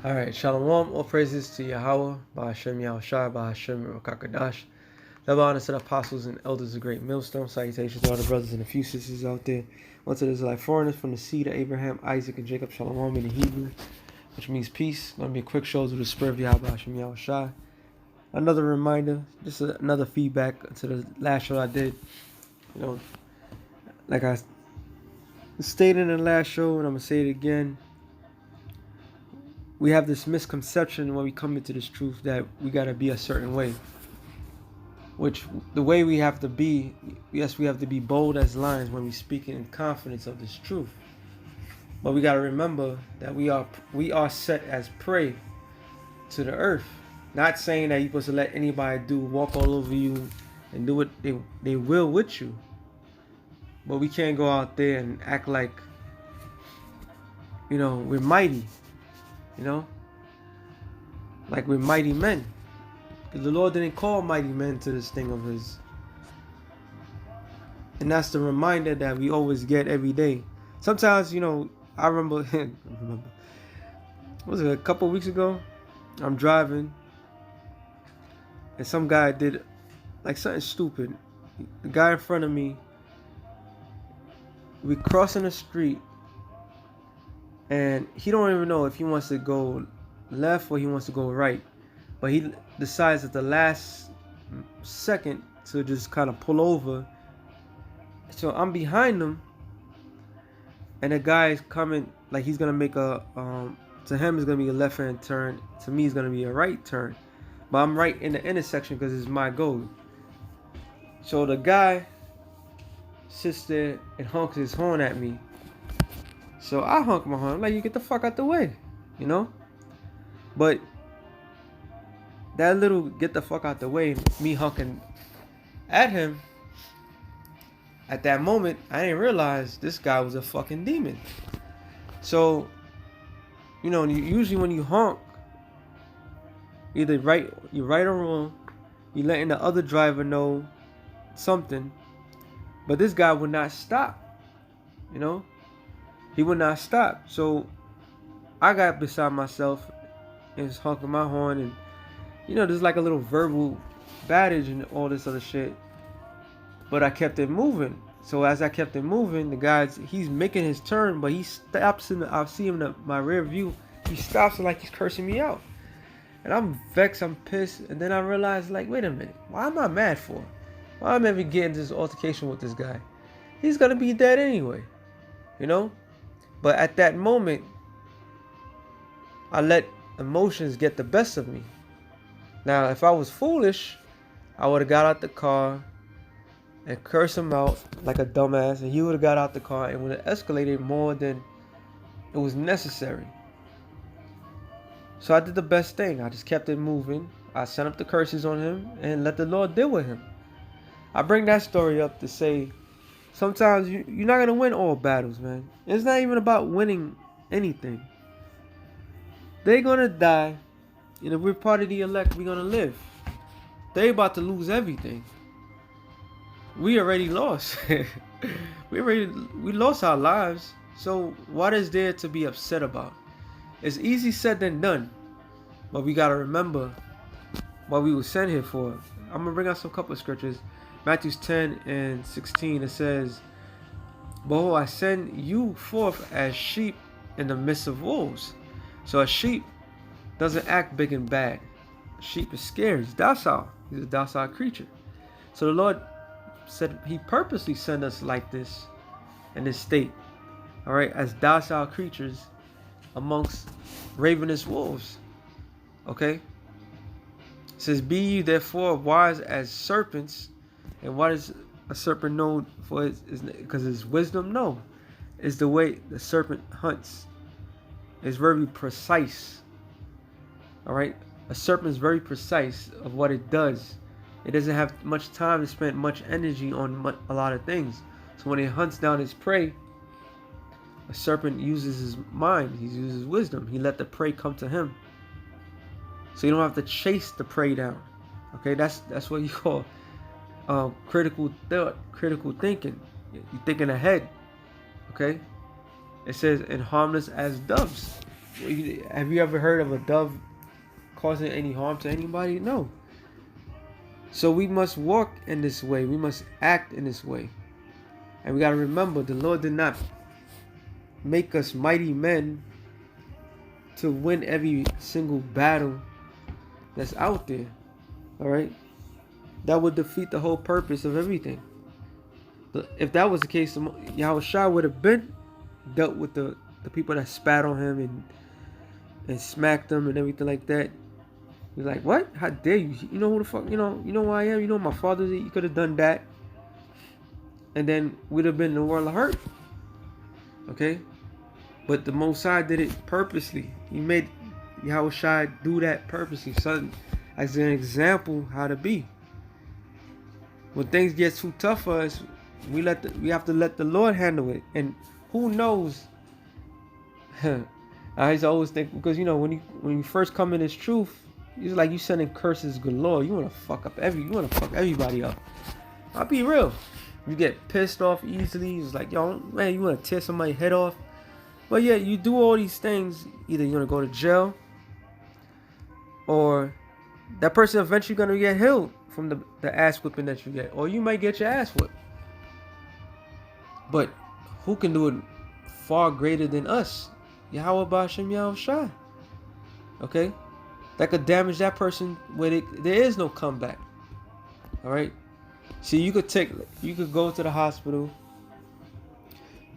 All right, Shalom. All praises to Yahweh, Ba'ashem Yahushua, Ba'ashem Rakakadash. Double honors to the apostles and elders of Great Millstone. Salutations to all the brothers and a few sisters out there. Once it is like foreigners from the seed of Abraham, Isaac, and Jacob. Shalom in the Hebrew, which means peace. Going to be a quick show to the spirit of Yahweh, Ba'ashem Yahushua. Another reminder, just another feedback to the last show I did. You know, like I stated in the last show, and I'm going to say it again. We have this misconception when we come into this truth that we got to be a certain way. Which, the way we have to be, yes, we have to be bold as lions when we speak in confidence of this truth. But we got to remember that we are set as prey to the earth. Not saying that you're supposed to let anybody walk all over you and do what they will with you. But we can't go out there and act like, we're mighty. Like we're mighty men. Because the Lord didn't call mighty men to this thing of his. And that's the reminder that we always get every day. Sometimes, I remember, was it a couple weeks ago? I'm driving. And some guy did like something stupid. The guy in front of me, we crossing the street. And he don't even know if he wants to go left or he wants to go right. But he decides at the last second to just kind of pull over. So I'm behind him. And the guy is coming, like he's going to make to him it's going to be a left-hand turn. To me it's going to be a right turn. But I'm right in the intersection because it's my goal. So the guy sits there and honks his horn at me. So I honk my horn. I'm like, you get the fuck out the way, But that little get the fuck out the way, me honking at him, at that moment, I didn't realize this guy was a fucking demon. So, usually when you honk, either you're right or wrong, you're letting the other driver know something. But this guy would not stop, He would not stop. So I got beside myself and was honking my horn, and there's like a little verbal battage and all this other shit. But I kept it moving. So as I kept it moving, the guy's he's making his turn, but he stops I see him in my rear view. He stops and like he's cursing me out. And I'm vexed, I'm pissed, and then I realized, like, wait a minute, why am I mad for? Why am I even getting this altercation with this guy? He's gonna be dead anyway. But at that moment, I let emotions get the best of me. Now, if I was foolish, I would have got out the car and cursed him out like a dumbass, and he would have got out the car and would have escalated more than it was necessary. So I did the best thing. I just kept it moving. I sent up the curses on him and let the Lord deal with him. I bring that story up to say, sometimes you're not going to win all battles, man. It's not even about winning anything. They're going to die. And if we're part of the elect, we're going to live. They're about to lose everything. We already lost. we lost our lives. So what is there to be upset about? It's easy said than done. But we got to remember what we were sent here for. I'm going to bring out some couple of scriptures. Matthew 10 and 16, it says, behold, I send you forth as sheep in the midst of wolves. So a sheep doesn't act big and bad. A sheep is scared. He's docile. He's a docile creature. So the Lord said he purposely sent us like this, in this state. All right, as docile creatures amongst ravenous wolves. Okay? It says, be ye therefore wise as serpents. And what is a serpent known for? Because it's wisdom? No. It's the way the serpent hunts. It's very precise. Alright? A serpent is very precise of what it does. It doesn't have much time to spend much energy on a lot of things. So when it hunts down its prey, a serpent uses his mind. He uses wisdom. He let the prey come to him. So you don't have to chase the prey down. Okay? That's what you call critical thought, critical thinking. You're thinking ahead. Okay? It says, and harmless as doves. Have you ever heard of a dove causing any harm to anybody? No. So we must walk in this way. We must act in this way. And we got to remember, the Lord did not make us mighty men to win every single battle that's out there. All right? That would defeat the whole purpose of everything. If that was the case, Yahushua would have been dealt with the people that spat on him and smacked him and everything like that. He's like, what? How dare you? You know who the fuck, you know who I am? You know my father, you could have done that. And then we'd have been in the world of hurt. Okay? But the Most High did it purposely. He made Yahushua do that purposely. Son, as an example how to be. When things get too tough for us, we have to let the Lord handle it. And who knows? I used to always think, because when you first come in this truth, it's like you sending curses galore. You want to fuck everybody up. I'll be real. You get pissed off easily. It's like, yo, man, you want to tear somebody's head off. But yeah, you do all these things. Either you're going to go to jail, or that person eventually going to get healed from the ass whipping that you get. Or you might get your ass whipped. But who can do it far greater than us? Yahweh Ba'Shem Yahushua. Okay? That could damage that person where there is no comeback. Alright? See, you could go to the hospital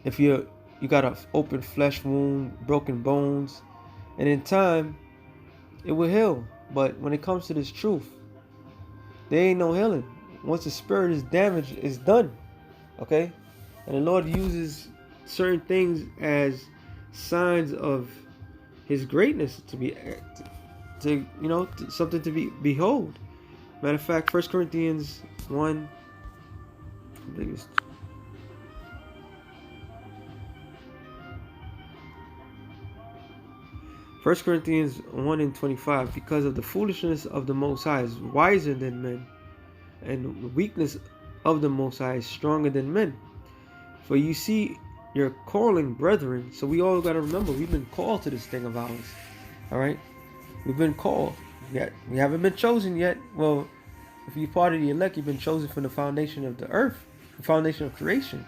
if you got an open flesh wound, broken bones, and in time it will heal. But when it comes to this truth, there ain't no healing. Once the spirit is damaged, it's done. Okay? And the Lord uses certain things as signs of his greatness something to behold. Matter of fact, 1 Corinthians 1, I think it's 1 Corinthians 1 and 25, because of the foolishness of the Most High is wiser than men, and the weakness of the Most High is stronger than men. For you see your calling, brethren. So we all got to remember, we've been called to this thing of ours. All right? We've been called. Yet we haven't been chosen yet. Well, if you're part of the elect, you've been chosen from the foundation of the earth, the foundation of creation.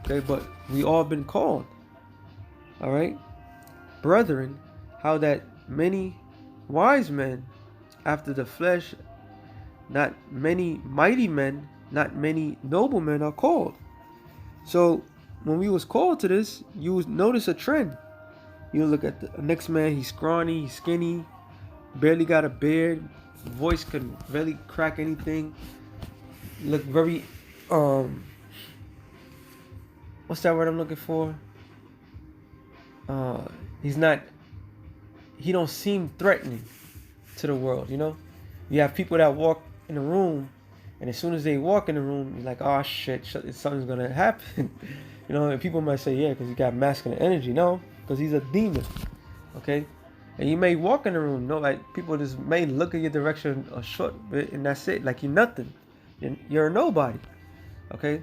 Okay, but we all been called. All right? Brethren, how that many wise men after the flesh, not many mighty men, not many noblemen are called. So when we was called to this, you would notice a trend. You look at the next man, he's scrawny, he's skinny, barely got a beard, voice could barely crack anything, look very what's that word I'm looking for? He don't seem threatening to the world, You have people that walk in the room, and as soon as they walk in the room, you're like, oh shit, something's gonna happen. And people might say, yeah, because he got masculine energy. No, because he's a demon. Okay? And you may walk in the room, like people just may look at your direction a short bit, and that's it. Like you're nothing. You're a nobody. Okay?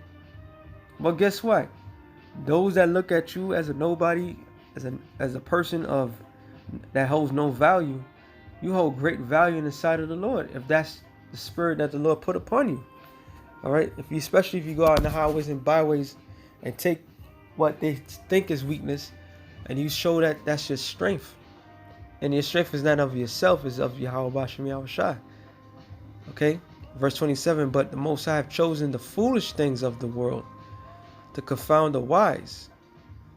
But guess what? Those that look at you as a nobody, as a person that holds no value, you hold great value in the sight of the Lord, if that's the spirit that the Lord put upon you. All right? Especially if you go out in the highways and byways and take what they think is weakness, and you show that that's your strength. And your strength is not of yourself, it's of Yahweh Ba'Shem Yahushua. Okay? Verse 27, but the Most High have chosen the foolish things of the world to confound the wise.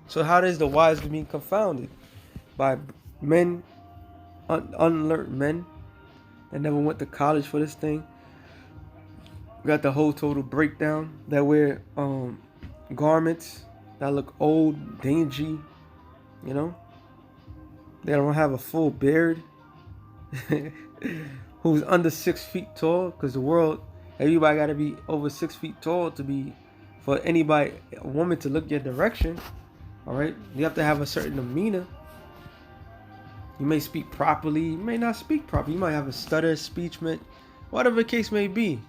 So how does the wise be confounded? By men, unlearned men that never went to college for this thing. We got the whole total breakdown that wear garments that look old, dingy, They don't have a full beard. Who's under 6 feet tall, because the world, everybody got to be over 6 feet tall for a woman to look your direction. All right, you have to have a certain demeanor. You may speak properly, you may not speak properly, you might have a stutter, speechment, whatever the case may be.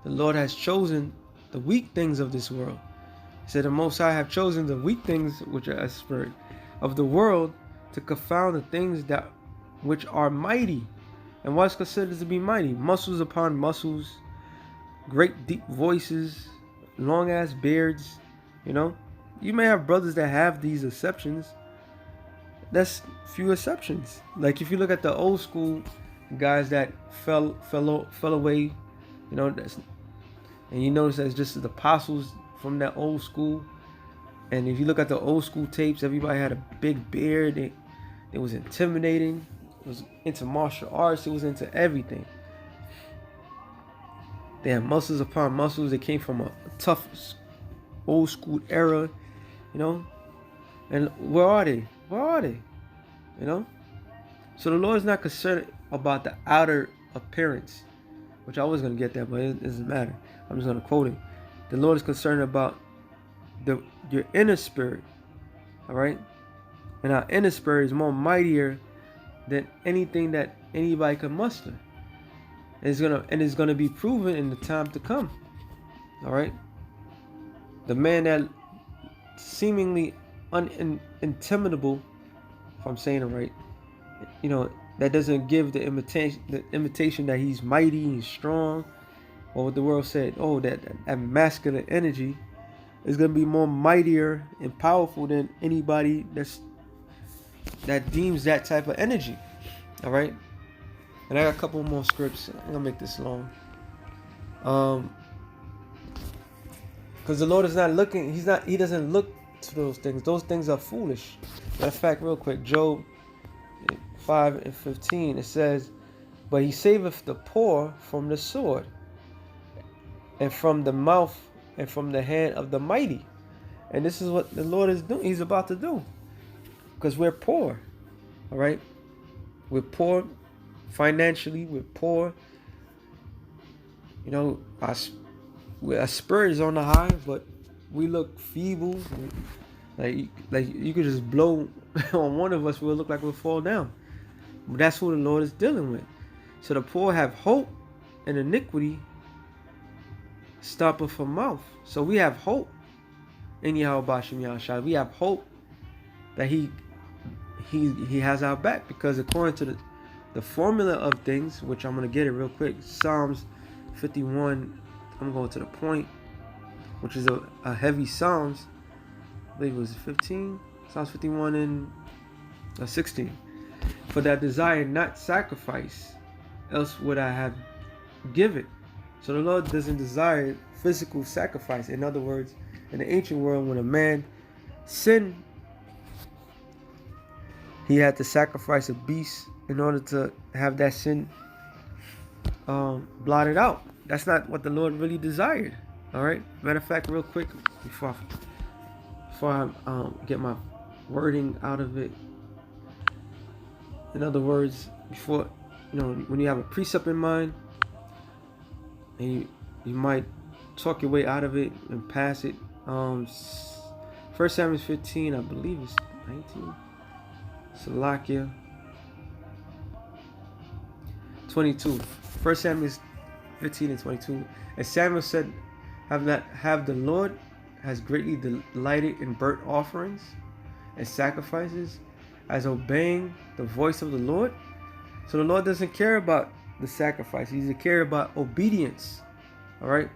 The Lord has chosen the weak things of this world. He said, the Most High have chosen the weak things, which are a spirit of the world, to confound the things that which are mighty. And what's considered to be mighty? Muscles upon muscles, great deep voices, long ass beards. You know, you may have brothers that have these exceptions. That's few exceptions. Like if you look at the old school guys that fell away, you know, and you notice that's just the apostles from that old school. And if you look at the old school tapes, everybody had a big beard. It was intimidating. It was into martial arts. It was into everything. They had muscles upon muscles. They came from a tough old school era, you know. And where are they? Where are they? You know. So the Lord is not concerned about the outer appearance, which I was gonna get that, but it doesn't matter. I'm just gonna quote it. The Lord is concerned about your inner spirit. All right. And our inner spirit is more mightier than anything that anybody can muster. It's gonna be proven in the time to come. All right. The man that seemingly unintimidable, if I'm saying it right, you know, that doesn't give the imitation that he's mighty and strong, or what the world said, oh, that masculine energy is gonna be more mightier and powerful than anybody that deems that type of energy. All right. And I got a couple more scripts. I'm gonna make this long. Because the Lord is not looking. He doesn't look to those things. Those things are foolish. Matter of fact, real quick, Job 5:15. It says, "But he saveth the poor from the sword, and from the mouth, and from the hand of the mighty." And this is what the Lord is doing. He's about to do. Because we're poor. All right. We're poor financially. We're poor. You know, our spirit is on the high, but we look feeble. Like you could just blow on one of us, we'll look like we'll fall down. But that's who the Lord is dealing with. So the poor have hope, and iniquity stoppeth from mouth. So we have hope in Yahweh Bashem Yahushua. We have hope that He has our back, because according to the formula of things, which I'm going to get it real quick, Psalms 51, I'm going to the point, which is a heavy Psalms. I believe it was 15, Psalms 51 and 16. "For that desire not sacrifice, else would I have given." So the Lord doesn't desire physical sacrifice. In other words, in the ancient world, when a man sinned, he had to sacrifice a beast in order to have that sin blotted out. That's not what the Lord really desired. All right. Matter of fact, real quick, before I get my wording out of it. In other words, before, you know, when you have a precept in mind, and you might talk your way out of it and pass it. 1 Samuel 15, I believe it's 19. Salakia 22. 1 Samuel 15 and 22. And Samuel said, have the Lord has greatly delighted in burnt offerings and sacrifices, as obeying the voice of the Lord. So the Lord doesn't care about the sacrifice. He doesn't care about obedience. All right.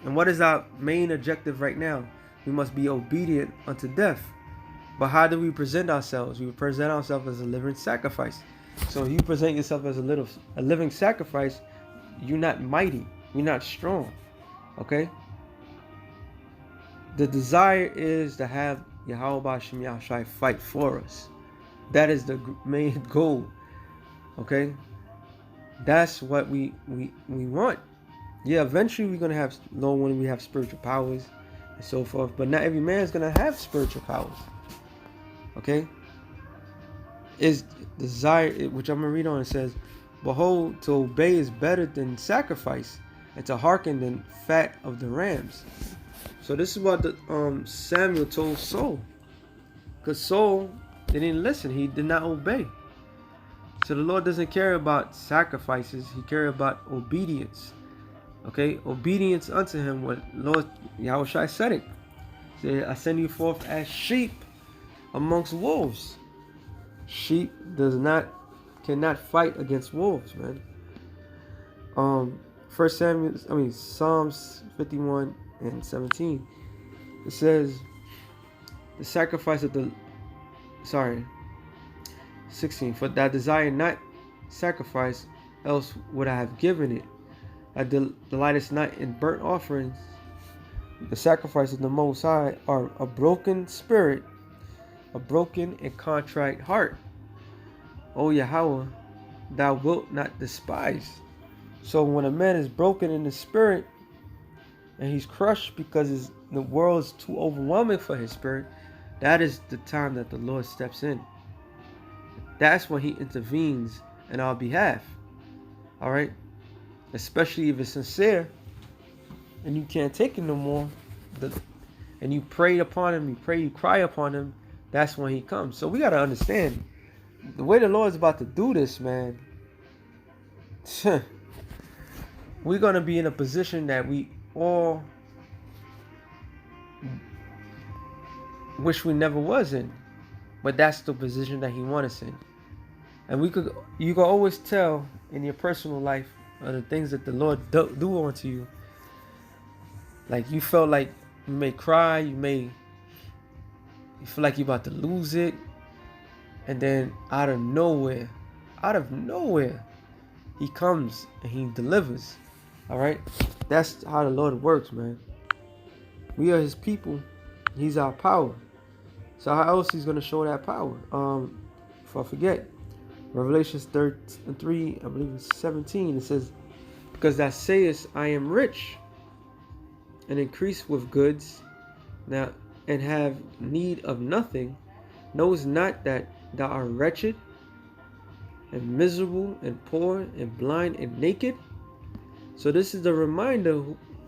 And what is our main objective right now? We must be obedient unto death. But how do we present ourselves? We present ourselves as a living sacrifice. So if you present yourself as a living sacrifice, you're not mighty. You're not strong. Okay? The desire is to have Yahweh Bashem Yahushua fight for us. That is the main goal. Okay? That's what we want. Yeah, eventually we're going to have, Lord willing, we have spiritual powers and so forth. But not every man is going to have spiritual powers. Okay? Is desire, which I'm going to read on, it says, "Behold, to obey is better than sacrifice, and to hearken than fat of the rams." So this is what Samuel told Saul. Because Saul didn't listen. He did not obey. So the Lord doesn't care about sacrifices. He cares about obedience. Okay? Obedience unto him. What Lord Yahushua said it. He said, "I send you forth as sheep amongst wolves." Sheep cannot fight against wolves, man. Psalms 51 and 17. It says the sacrifice of the 16, for that desire not sacrifice, else would I have given it. I delightest not in burnt offerings. The sacrifice of the Most High are a broken spirit, a broken and contrite heart. O Yahweh, thou wilt not despise. So when a man is broken in the spirit and he's crushed because the world is too overwhelming for his spirit, that is the time that the Lord steps in. That's when he intervenes in our behalf. All right? Especially if it's sincere and you can't take it no more, and you pray upon him, you cry upon him, that's when he comes. So we got to understand the way the Lord's about to do this, man. We're going to be in a position that we all wish we never was in, but that's the position that he wants us in. And you can always tell in your personal life the things that the Lord do unto you. Like you felt like you may cry, you feel like you're about to lose it, and then out of nowhere, he comes and he delivers. All right, that's how the Lord works, man. We are his people, he's our power. So how else he's gonna show that power? If I forget, Revelations 3, I believe it's 17. It says, because thou sayest, I am rich and increase with goods, now and have need of nothing, knowest not that thou art wretched and miserable and poor and blind and naked. So this is the reminder,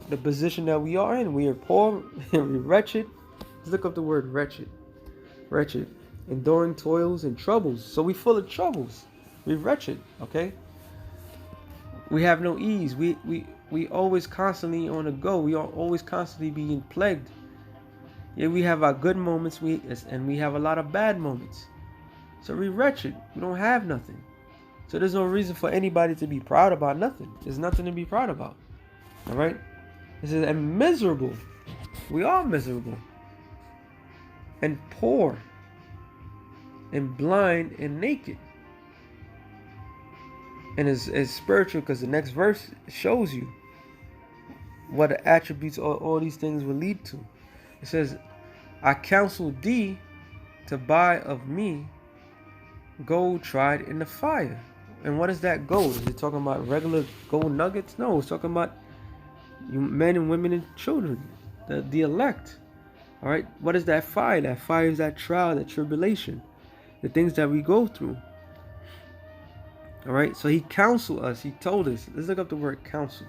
the position that we are in. We are poor and we're wretched. Let's look up the word wretched. Wretched, enduring toils and troubles. So we full of troubles. We're wretched. Okay. We have no ease. We always constantly on the go. We are always constantly being plagued. Yeah, we have our good moments, and we have a lot of bad moments. So we're wretched. We don't have nothing. So there's no reason for anybody to be proud about nothing. There's nothing to be proud about. All right. It says, and miserable. We are miserable. And poor. And blind and naked. And it's spiritual because the next verse shows you what the attributes all these things will lead to. It says, I counsel thee to buy of me gold tried in the fire. And what is that gold? Is it talking about regular gold nuggets? No, it's talking about men and women and children, the elect. All right, what is that fire? That fire is that trial, that tribulation, the things that we go through. All right, so he counseled us. He told us. Let's look up the word counsel.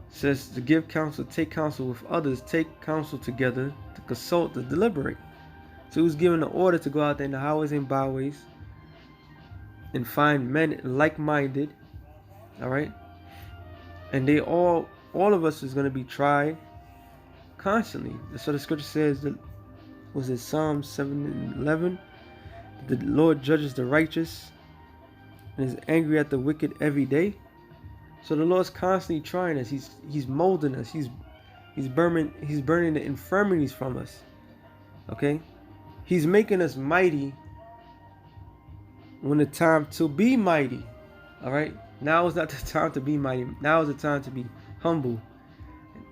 It says to give counsel, take counsel with others, take counsel together, to consult, to deliberate. So he was given the order to go out there in the highways and byways and find men like-minded. All right, and they all of us is going to be tried constantly. So the scripture says that, was it Psalm 7:11? The Lord judges the righteous and is angry at the wicked every day. So the Lord's constantly trying us. He's molding us. He's burning the infirmities from us. Okay? He's making us mighty when the time to be mighty. All right? Now is not the time to be mighty. Now is the time to be humble.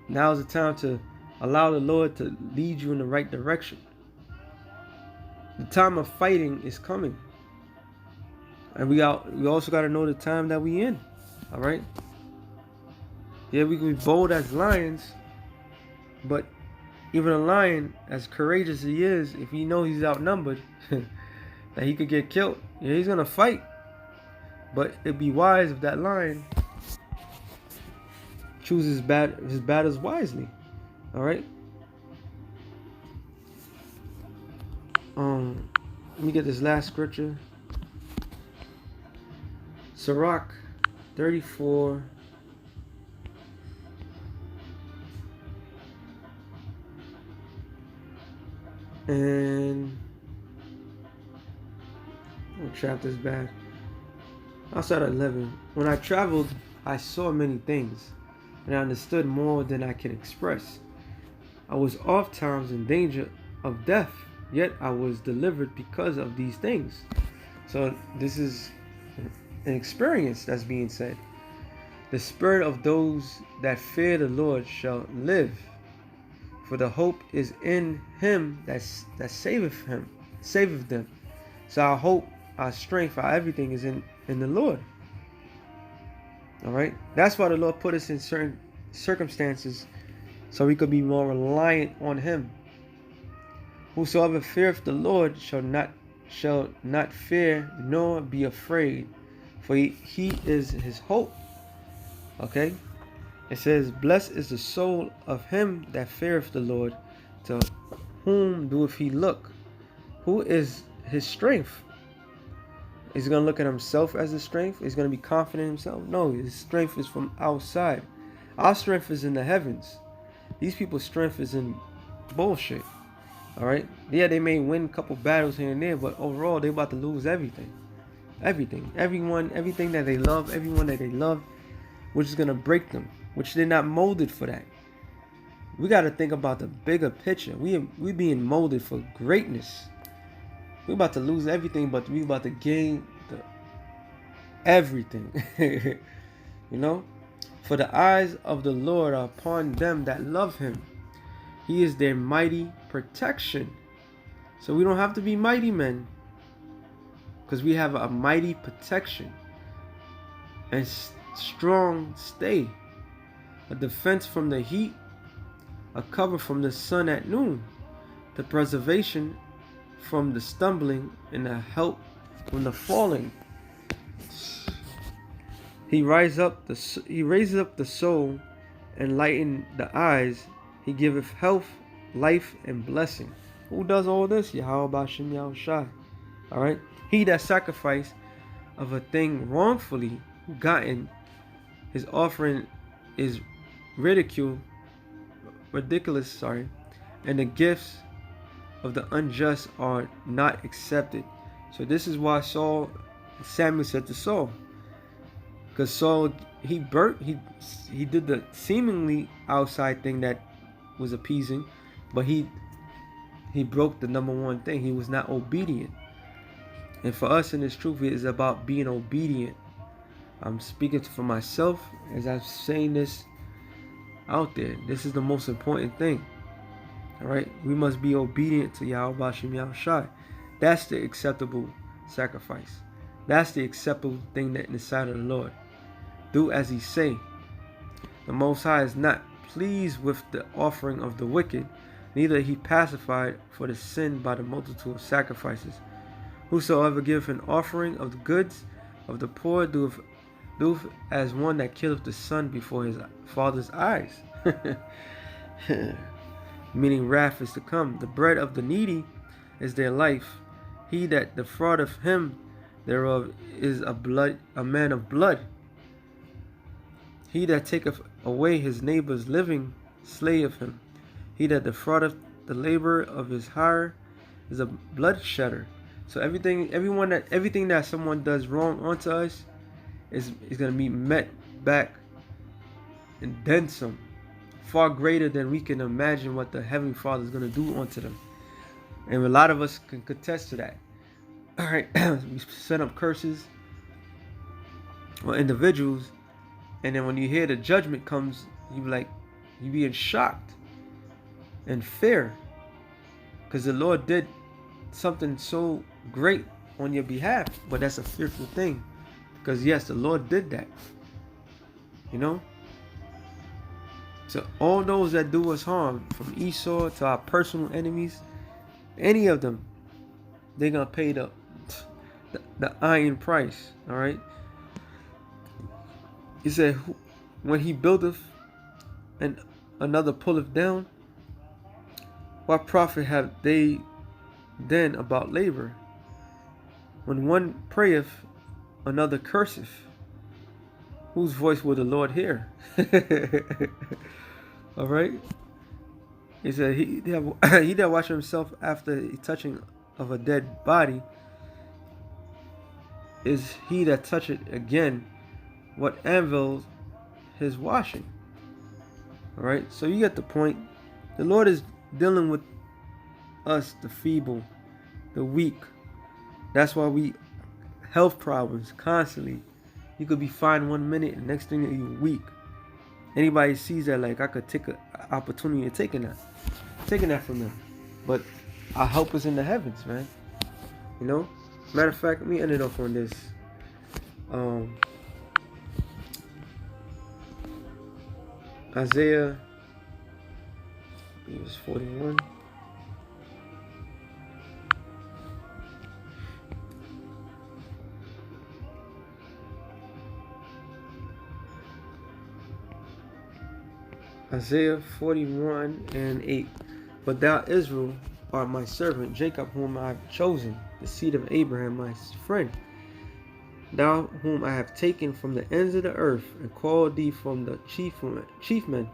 Now is the time to allow the Lord to lead you in the right direction. The time of fighting is coming. And we also got to know the time that we in. All right? Yeah, we can be bold as lions, but even a lion, as courageous as he is, if he knows he's outnumbered, that he could get killed, yeah, he's going to fight. But it'd be wise if that lion chooses his battles wisely. All right? Let me get this last scripture. Sirach 34. And chapter is bad. I'll start at 11. When I traveled, I saw many things, and I understood more than I can express. I was oft times in danger of death, yet I was delivered because of these things. So this is an experience that's being said. The spirit of those that fear the Lord shall live, for the hope is in him that saveth them. So our hope, our strength, our everything is in the Lord. All right. That's why the Lord put us in certain circumstances, so we could be more reliant on him. Whosoever feareth the Lord shall not fear nor be afraid, for he is his hope. Okay. It says, blessed is the soul of him that feareth the Lord, to whom doeth he look. Who is his strength? Is he going to look at himself as his strength? Is he going to be confident in himself? No, his strength is from outside. Our strength is in the heavens. These people's strength is in bullshit. All right? Yeah, they may win a couple battles here and there, but overall, they're about to lose everything. Everything. Everything that they love, everyone that they love, which is going to break them, which they're not molded for that. We got to think about the bigger picture. We being molded for greatness. We're about to lose everything, but we about to gain everything. You know? For the eyes of the Lord are upon them that love him. He is their mighty protection. So we don't have to be mighty men, because we have a mighty protection and strong stay, a defense from the heat, a cover from the sun at noon, the preservation from the stumbling, and the help from the falling. He raises up the soul and lighten the eyes. He giveth health, life, and blessing. Who does all this? Yahweh B'Shem Yahushai. All right. He that sacrifice of a thing wrongfully gotten, his offering is ridiculous, and the gifts of the unjust are not accepted. So this is why Samuel said to Saul, because Saul, he did the seemingly outside thing that was appeasing, but he broke the number one thing. He was not obedient. And for us in this truth, it is about being obedient. I'm speaking for myself as I'm saying this out there. This is the most important thing. All right, we must be obedient to Yahweh B'Shem Yahushai. That's the acceptable sacrifice. That's the acceptable thing that in the sight of the Lord. Do as he say. The Most High is not pleased with the offering of the wicked, neither he pacified for the sin by the multitude of sacrifices. Whosoever giveth an offering of the goods of the poor doeth as one that killeth the son before his father's eyes. Meaning wrath is to come. The bread of the needy is their life. He that defraudeth him thereof is a man of blood. He that taketh away his neighbor's living slayeth him. He that defraudeth the labor of his hire is a bloodshedder. So everything that someone does wrong unto us is going to be met back and then some. Far greater than we can imagine what the Heavenly Father is going to do unto them. And a lot of us can contest to that. All right, we set up curses on individuals, and then when you hear the judgment comes, you being shocked and fear, because the Lord did something so great on your behalf. But that's a fearful thing, because yes, the Lord did that. You know. So all those that do us harm, from Esau to our personal enemies, any of them, they're going to pay the iron price. All right. He said, when he buildeth and another pulleth down, what profit have they then about labor? When one prayeth, another curseth. Whose voice will the Lord hear? All right. He said, he that watch himself after the touching of a dead body is he that toucheth again what anvils his washing. Alright, so you get the point. The Lord is dealing with us, the feeble, the weak. That's why we health problems constantly. You could be fine 1 minute and next thing you're weak. Anybody sees that, like, I could take an opportunity of taking that from them. But our help is in the heavens, man. You know? Matter of fact, let me end it off on this. Isaiah, I believe it's 41. Isaiah 41 and 8. But thou, Israel, art my servant, Jacob, whom I have chosen, the seed of Abraham, my friend. Thou, whom I have taken from the ends of the earth, and called thee from the chief men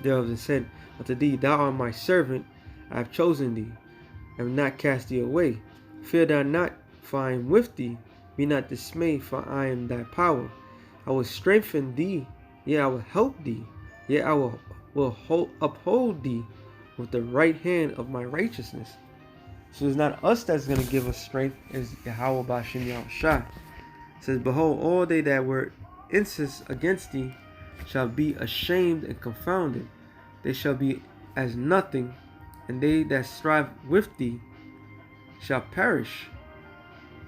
thereof, and said unto thee, Thou art my servant, I have chosen thee, and have not cast thee away. Fear thou not, for I am with thee. Be not dismayed, for I am thy power. I will strengthen thee, yea, I will help thee. Yet I will uphold thee with the right hand of my righteousness. So it's not us that's going to give us strength, it's Yahweh B'Shem Yahushua. It says, Behold, all they that were incensed against thee shall be ashamed and confounded. They shall be as nothing, and they that strive with thee shall perish.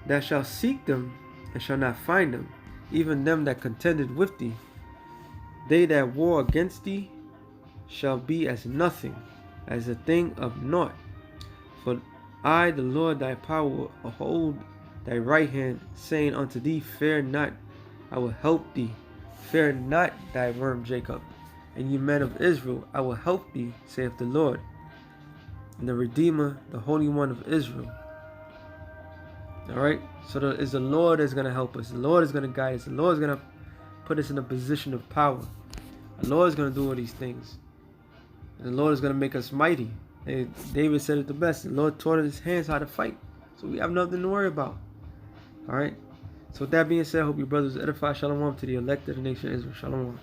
Thou shalt seek them, and shall not find them, even them that contended with thee. They that war against thee shall be as nothing, as a thing of naught. For I, the Lord thy power, will hold thy right hand, saying unto thee, Fear not, I will help thee. Fear not, thy worm Jacob, and ye men of Israel, I will help thee, saith the Lord, and the Redeemer, the Holy One of Israel. Alright, so it's the Lord that's going to help us. The Lord is going to guide us. The Lord is going to put us in a position of power. The Lord is going to do all these things. And the Lord is going to make us mighty. And David said it the best. The Lord taught his hands how to fight. So we have nothing to worry about. Alright? So with that being said, I hope your brothers edify. Shalom to the elect of the nation of Israel. Shalom.